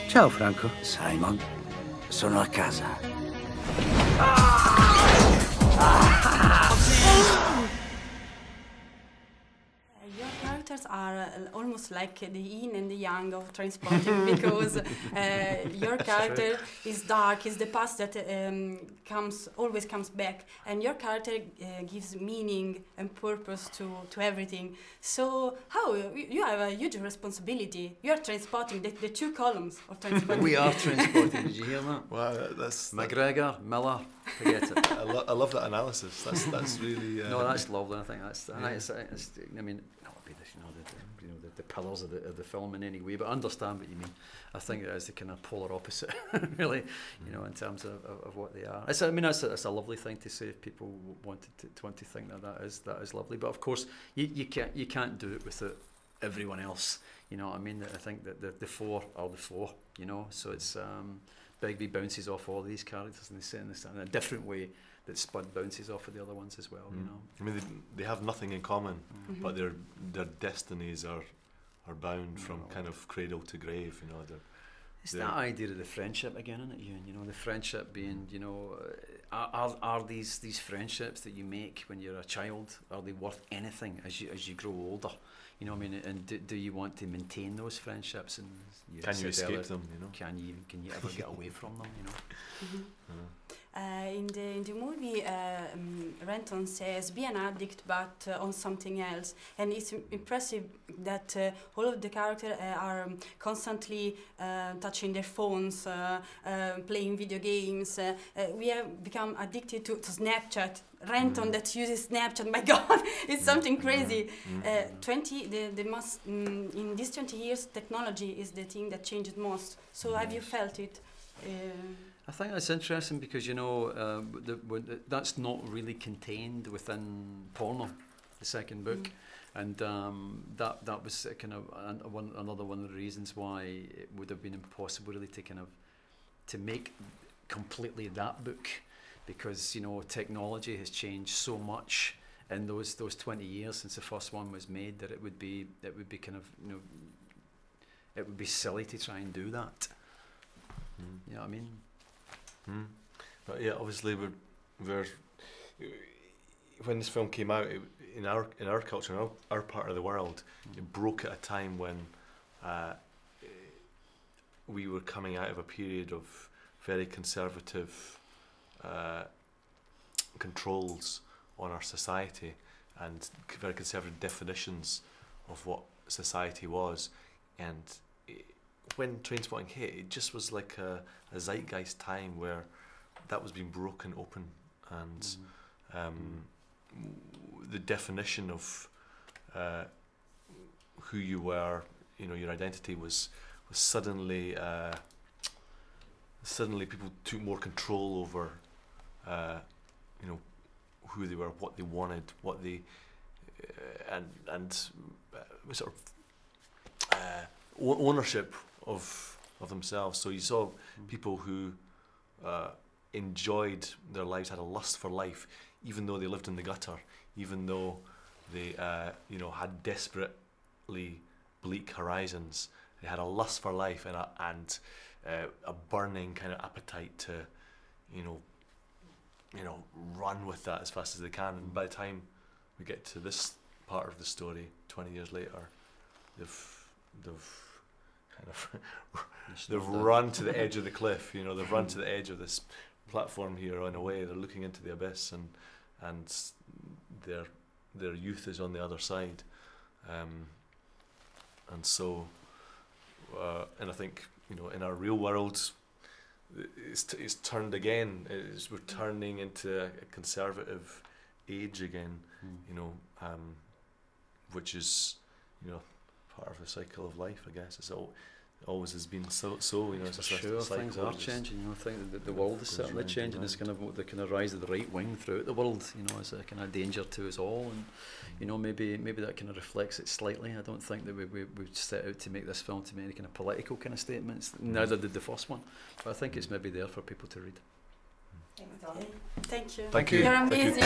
Ciao Franco. Simon, sono a casa. Your characters are almost like the yin and the yang of Trainspotting because your character is dark, is the past that always comes back, and your character gives meaning and purpose to everything. So how you have a huge responsibility. You are Trainspotting the two columns of Trainspotting. We are Trainspotting. Did you hear that? Wow, that's McGregor, Miller, forget it. I love that analysis. That's really. No, that's lovely. I think that's. I mean, not be this, the pillars of the film in any way, but I understand what you mean. I think it is the kind of polar opposite, really, in terms of what they are. It's a lovely thing to say if people want to think that is lovely. But of course, you can't do it without everyone else. You know what I mean? I think that the four are the four. So it's Begbie bounces off all these characters and they sit in a different way that Spud bounces off of the other ones as well. I mean, they have nothing in common, but their destinies are bound from kind of cradle to grave. It's that idea of the friendship again, isn't it, Ewen? The friendship being, are these friendships that you make when you're a child, are they worth anything as you grow older? I mean, and do you want to maintain those friendships? And can you escape them? Can you ever get away from them? In the movie, Renton says, "Be an addict, but on something else." And it's impressive that all of the characters are constantly touching their phones, playing video games. We have become addicted to Snapchat. Renton that uses Snapchat, my God, it's something crazy. In these 20 years, technology is the thing that changed most. So have you felt it? I think that's interesting because that's not really contained within Porno, the second book, and that was kind of another one of the reasons why it would have been impossible really to make completely that book, because technology has changed so much in those 20 years since the first one was made that it would be kind of it would be silly to try and do that. You know what I mean? But yeah, obviously we're when this film came out, in our culture, in our part of the world, it broke at a time when we were coming out of a period of very conservative controls on our society and very conservative definitions of what society was, and when Trainspotting hit, it just was like a zeitgeist time where that was being broken open, and the definition of who you were, your identity was suddenly people took more control over who they were, what they wanted, what they and sort of ownership of themselves. So you saw people who enjoyed their lives, had a lust for life, even though they lived in the gutter, even though they had desperately bleak horizons. They had a lust for life and a burning kind of appetite to run with that as fast as they can. And by the time we get to this part of the story, 20 years later, they've kind of they've run to the edge of the cliff. They've run to the edge of this platform here on a way. They're looking into the abyss, and their youth is on the other side. And so, and I think in our real world, it's turned again. We're turning into a conservative age again. Which is part of the cycle of life, I guess. It always has been so. It's sure, things are changing. I think that the world is certainly changing. It's kind of the kind of rise of the right wing throughout the world. Is a kind of danger to us all, and maybe that kind of reflects it slightly. I don't think that we set out to make this film to make any kind of political kind of statements. Neither did the first one, but I think it's maybe there for people to read. Thank you. Thank you. You're amazing.